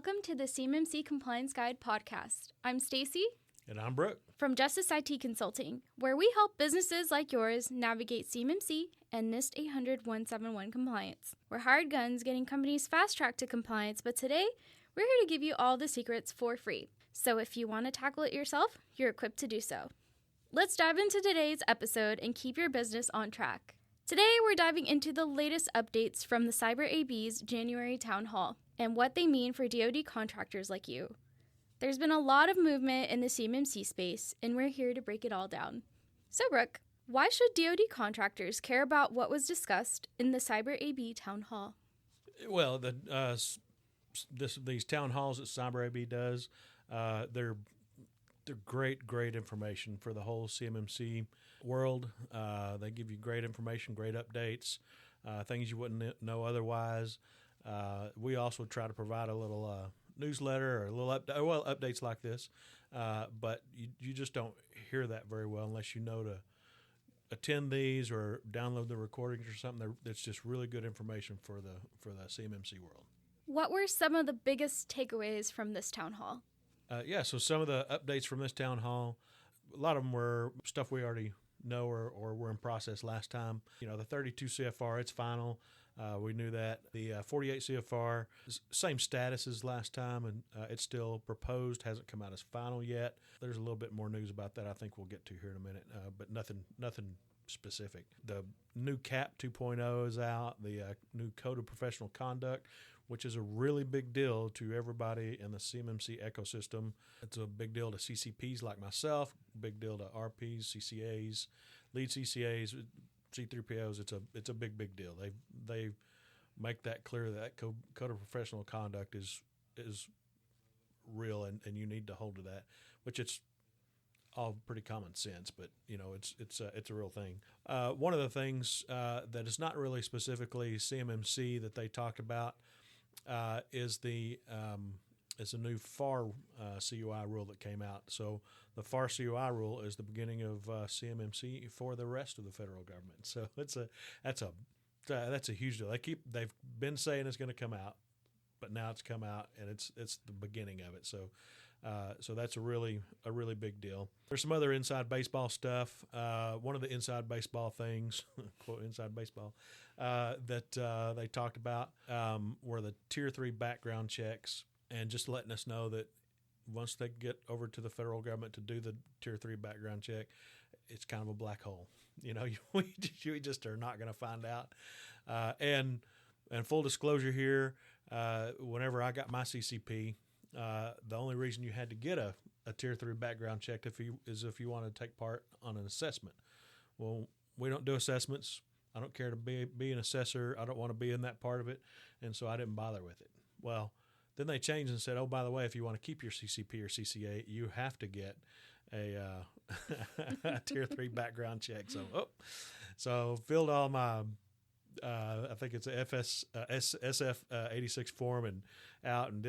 welcome to the CMMC Compliance Guide Podcast. I'm Stacy. And I'm Brooke. From Justice IT Consulting, where we help businesses like yours navigate CMMC and NIST 800-171 compliance. We're hired guns getting companies fast-tracked to compliance, but today, we're here to give you all the secrets for free. So if you want to tackle it yourself, you're equipped to do so. Let's dive into today's episode and keep your business on track. Today, we're diving into the latest updates from the CyberAB's January Town Hall and what they mean for DoD contractors like you. There's been a lot of movement in the CMMC space, and we're here to break it all down. So, Brooke, why should DoD contractors care about what was discussed in the CyberAB Town Hall? Well, these town halls that CyberAB does, they're great information for the whole CMMC world. They give you great information, great updates, things you wouldn't know otherwise. We also try to provide a little newsletter or a little updates like this, but you just don't hear that very well unless you know to attend these or download the recordings or something. That's just really good information for the CMMC world. What were some of the biggest takeaways from this town hall? So some of the updates from this town hall, a lot of them were stuff we already know or were in process last time. You know, the 32 CFR, it's final. We knew that. The 48 CFR, same status as last time, and it's still proposed, hasn't come out as final yet. There's a little bit more news about that I think we'll get to here in a minute, but nothing specific. The new CAP 2.0 is out, the new Code of Professional Conduct, which is a really big deal to everybody in the CMMC ecosystem. It's a big deal to CCPs like myself, big deal to RPs, CCAs, lead CCAs, C3POs. It's a big deal. They make that clear that Code of Professional Conduct is real, and you need to hold to that, which it's all pretty common sense, but you know it's a real thing. One of the things that is not really specifically CMMC that they talked about is the new FAR CUI rule that came out. So the FAR CUI rule is the beginning of CMMC for the rest of the federal government. So that's a huge deal. They've been saying it's going to come out, but now it's come out, and it's the beginning of it. So that's a really big deal. There's some other inside baseball stuff. One of the inside baseball things, quote inside baseball, that they talked about were the Tier 3 background checks, and just letting us know that once they get over to the federal government to do the Tier 3 background check, it's kind of a black hole. You know, we just are not going to find out. And full disclosure here, whenever I got my CCP, the only reason you had to get a Tier 3 background check is if you want to take part on an assessment. Well, we don't do assessments. I don't care to be an assessor. I don't want to be in that part of it, and so I didn't bother with it. Well, then they changed and said, oh, by the way, if you want to keep your CCP or CCA, you have to get a Tier 3 background check. So filled all my I think it's a SF 86 form and out and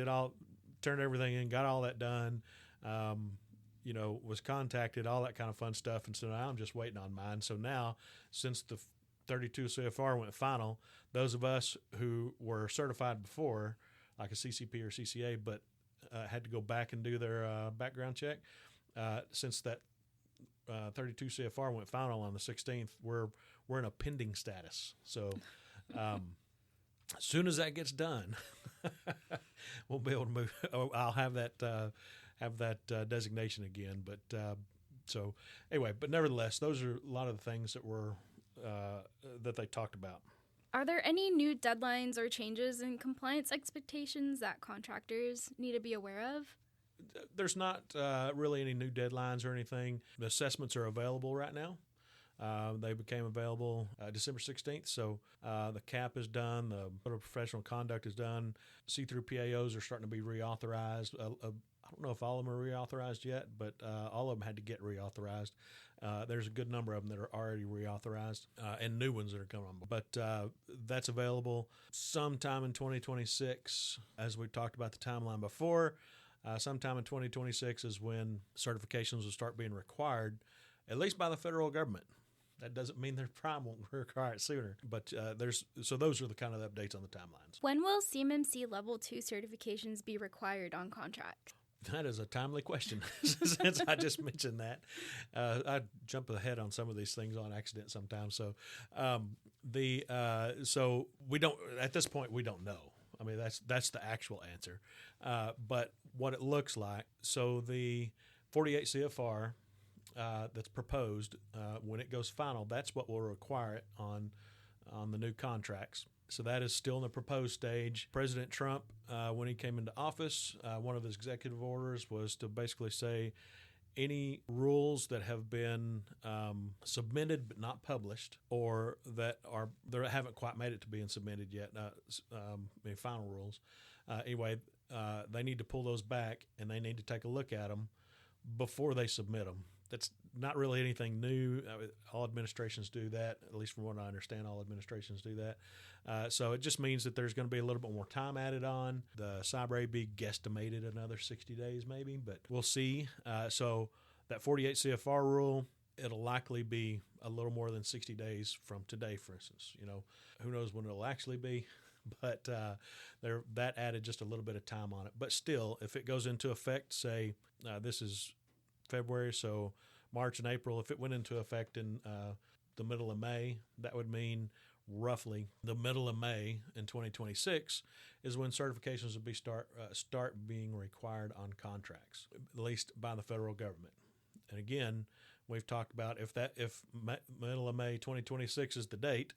turned everything in, got all that done, was contacted, all that kind of fun stuff. And so now I'm just waiting on mine. So now, since the 32 CFR went final, those of us who were certified before, like a CCP or CCA, but had to go back and do their background check, since that 32 CFR went final on the 16th, we're in a pending status. So as soon as that gets done, we'll be able to move. I'll have that designation again. But so anyway, but nevertheless, those are a lot of the things that were that they talked about. Are there any new deadlines or changes in compliance expectations that contractors need to be aware of? There's not really any new deadlines or anything. The assessments are available right now. They became available December 16th, so the CAP is done, the Code of Professional Conduct is done, C3PAOs are starting to be reauthorized. I don't know if all of them are reauthorized yet, but all of them had to get reauthorized. There's a good number of them that are already reauthorized and new ones that are coming on. But that's available sometime in 2026, as we talked about the timeline before. Sometime in 2026 is when certifications will start being required, at least by the federal government. That doesn't mean their prime won't require it sooner. But those are the kind of updates on the timelines. When will CMMC Level 2 certifications be required on contract? That is a timely question. Since I just mentioned that, I jump ahead on some of these things on accident sometimes. So, so we don't at this point we don't know. I mean, that's the actual answer. But what it looks like, so the 48 CFR that's proposed when it goes final, that's what will require it on the new contracts. So that is still in the proposed stage. President Trump, when he came into office, one of his executive orders was to basically say any rules that have been submitted but not published, or that haven't quite made it to being submitted yet, final rules. Anyway, they need to pull those back, and they need to take a look at them before they submit them. That's not really anything new. All administrations do that, at least from what I understand, all administrations do that. So it just means that there's going to be a little bit more time added on. The CyberAB guesstimated another 60 days maybe, but we'll see. So that 48 CFR rule, it'll likely be a little more than 60 days from today, for instance. Who knows when it'll actually be, but that added just a little bit of time on it. But still, if it goes into effect, say this is February, so March and April, if it went into effect in the middle of May, that would mean roughly the middle of May in 2026 is when certifications would be start being required on contracts, at least by the federal government. And again, we've talked about if middle of May 2026 is the date,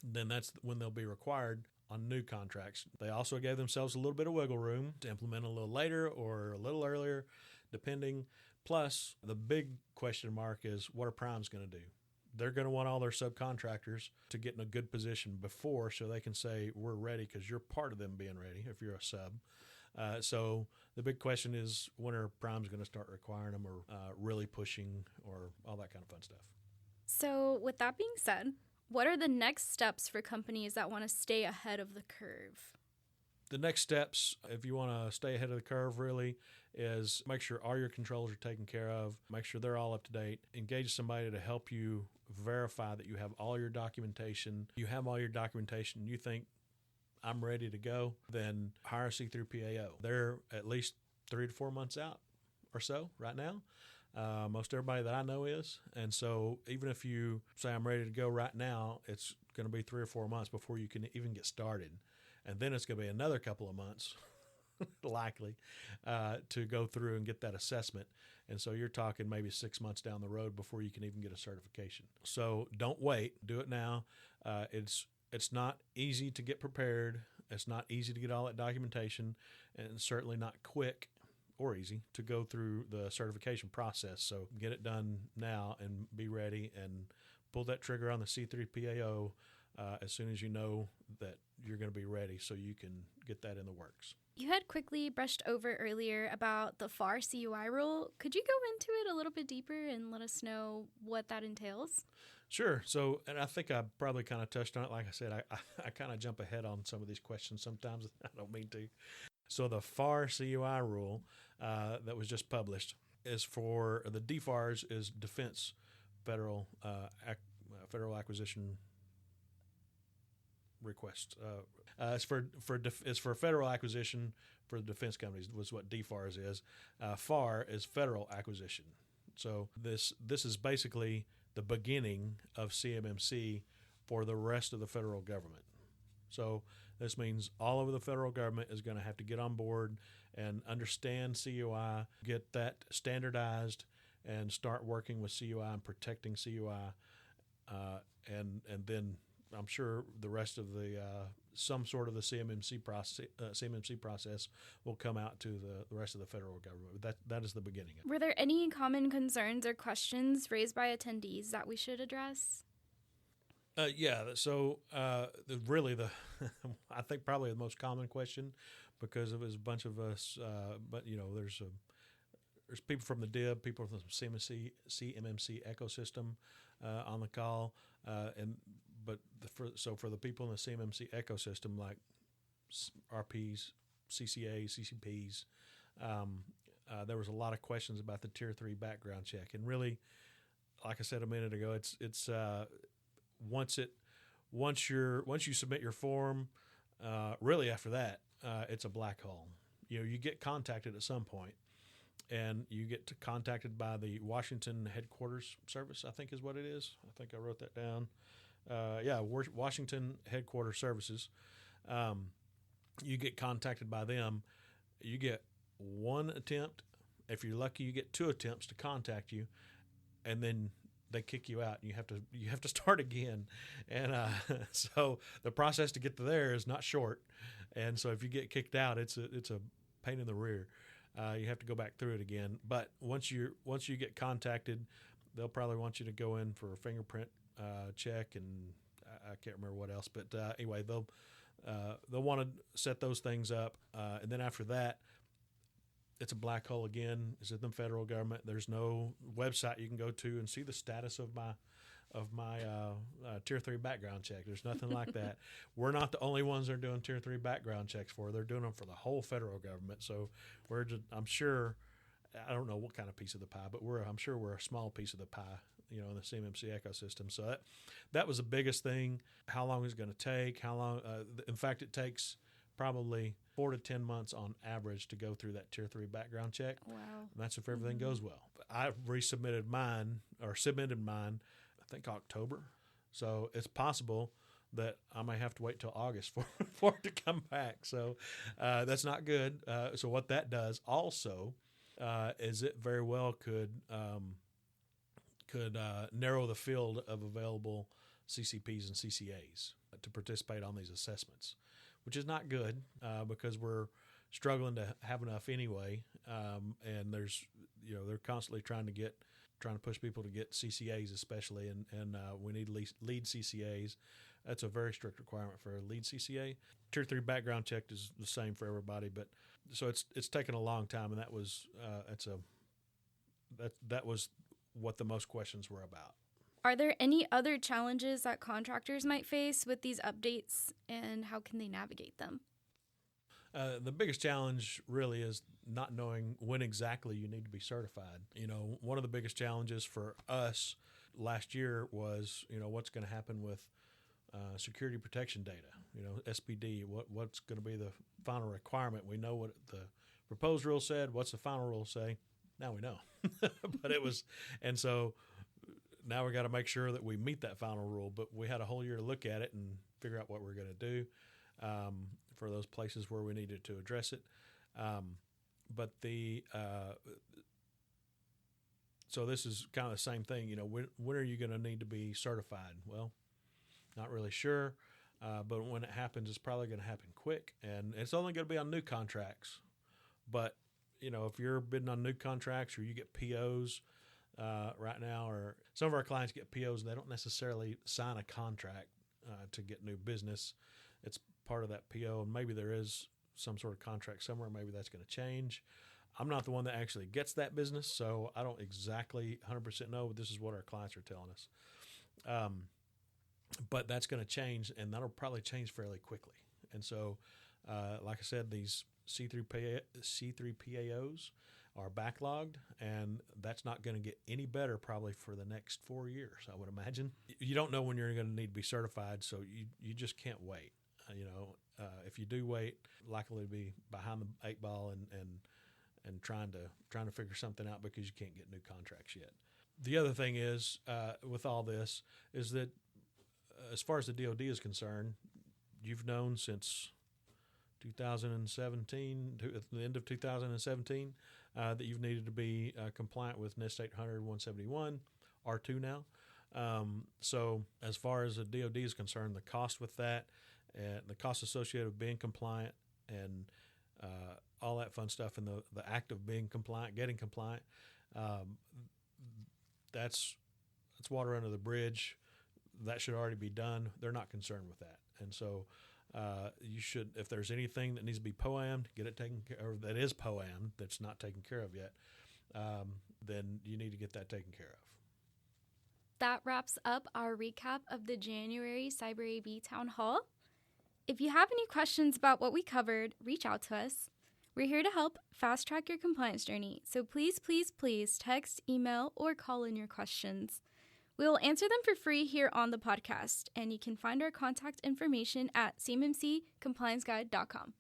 then that's when they'll be required on new contracts. They also gave themselves a little bit of wiggle room to implement a little later or a little earlier, depending. Plus, the big question mark is what are primes going to do? They're going to want all their subcontractors to get in a good position before so they can say, we're ready, because you're part of them being ready if you're a sub. So the big question is, when are primes going to start requiring them or really pushing or all that kind of fun stuff? So with that being said, what are the next steps for companies that want to stay ahead of the curve? The next steps, if you want to stay ahead of the curve, really, is make sure all your controls are taken care of, make sure they're all up to date, engage somebody to help you verify that you have all your documentation. You have all your documentation, you think, I'm ready to go, then hire a C3 PAO. They're at least 3 to 4 months out or so right now. Most everybody that I know is. And so even if you say I'm ready to go right now, it's going to be 3 or 4 months before you can even get started. And then it's going to be another couple of months, likely, to go through and get that assessment. And so you're talking maybe 6 months down the road before you can even get a certification. So don't wait. Do it now. It's not easy to get prepared. It's not easy to get all that documentation, and certainly not quick or easy to go through the certification process. So get it done now and be ready and pull that trigger on the C3 PAO as soon as you know that you're going to be ready so you can get that in the works. You had quickly brushed over earlier about the FAR CUI rule. Could you go into it a little bit deeper and let us know what that entails? Sure. So, and I think I probably kind of touched on it. Like I said, I kind of jump ahead on some of these questions sometimes. I don't mean to. So the FAR CUI rule that was just published is for the DFARS is Defense Federal Acquisition Request. It's for federal acquisition for the defense companies was what DFARS is. FAR is federal acquisition. So this is basically the beginning of CMMC for the rest of the federal government. So this means all over the federal government is going to have to get on board and understand CUI, get that standardized, and start working with CUI and protecting CUI, and then I'm sure the rest of the some sort of the CMMC process will come out to the rest of the federal government. That is the beginning. Were there any common concerns or questions raised by attendees that we should address? Yeah. So really I think probably the most common question, because it was a bunch of us, but there's people from the DIB, people from the CMMC ecosystem on the call, for the people in the CMMC ecosystem, like RPs, CCAs, CCPs, there was a lot of questions about the Tier 3 background check. And really, like I said a minute ago, it's once you submit your form, really after that, it's a black hole. You get contacted at some point, and you get contacted by the Washington Headquarters Service, I think is what it is. I think I wrote that down. Washington Headquarters Services. You get contacted by them. You get one attempt. If you're lucky, you get 2 attempts to contact you, and then they kick you out. And you have to start again. And so the process to get to there is not short. And so if you get kicked out, it's a pain in the rear. You have to go back through it again. But once you get contacted, they'll probably want you to go in for a fingerprint check, and I can't remember what else. But anyway, they'll want to set those things up, and then after that, it's a black hole again. It's in the federal government. There's no website you can go to and see the status of my Tier 3 background check. There's nothing like that. We're not the only ones they're doing Tier 3 background checks for. They're doing them for the whole federal government. So I'm sure, I don't know what kind of piece of the pie, but I'm sure we're a small piece of the pie, in the CMMC ecosystem. So that was the biggest thing. How long is it going to take? How long? In fact, it takes probably 4 to 10 months on average to go through that Tier 3 background check. Wow. And that's if everything goes well. I submitted mine, I think October. So it's possible that I may have to wait till August for it to come back. So that's not good. So what that does also is it very well could narrow the field of available CCPs and CCAs to participate on these assessments, which is not good because we're struggling to have enough anyway. And they're constantly trying to push people to get CCAs especially, and we need lead CCAs. That's a very strict requirement for a lead CCA. Tier 3 background check is the same for everybody, but so it's taken a long time, and that was that was what the most questions were about. Are there any other challenges that contractors might face with these updates, and how can they navigate them? The biggest challenge really is not knowing when exactly you need to be certified. One of the biggest challenges for us last year was, what's going to happen with security protection data, SPD, what's going to be the final requirement. We know what the proposed rule said. What's the final rule say? Now we know. But and so now we got to make sure that we meet that final rule. But we had a whole year to look at it and figure out what we're going to do for those places where we needed to address it. So this is kind of the same thing. When are you going to need to be certified? Well, not really sure. But when it happens, it's probably going to happen quick. And it's only going to be on new contracts. But, if you're bidding on new contracts or you get POs right now, or some of our clients get POs and they don't necessarily sign a contract to get new business. It's part of that PO, and maybe there is some sort of contract somewhere. Maybe that's going to change. I'm not the one that actually gets that business, so I don't exactly 100% know, but this is what our clients are telling us. But that's going to change, and that'll probably change fairly quickly. And so, like I said, these C3 PAOs are backlogged, and that's not going to get any better probably for the next 4 years, I would imagine. You don't know when you're going to need to be certified, so you just can't wait. If you do wait, likely to be behind the 8 ball and trying to figure something out because you can't get new contracts yet. The other thing is with all this is that as far as the DoD is concerned, you've known since 2017, to the end of 2017, that you've needed to be compliant with NIST 800-171, R2 now. So as far as the DoD is concerned, the cost with that, and the cost associated with being compliant, and all that fun stuff, and the act of being compliant, getting compliant, that's water under the bridge. That should already be done. They're not concerned with that. And so you should, if there's anything that needs to be POAM'd, get it taken care of, that is POAM'd, that's not taken care of yet, then you need to get that taken care of. That wraps up our recap of the January CyberAB Town Hall. If you have any questions about what we covered, reach out to us. We're here to help fast-track your compliance journey, so please, please, please text, email, or call in your questions. We will answer them for free here on the podcast, and you can find our contact information at CMMCComplianceGuide.com.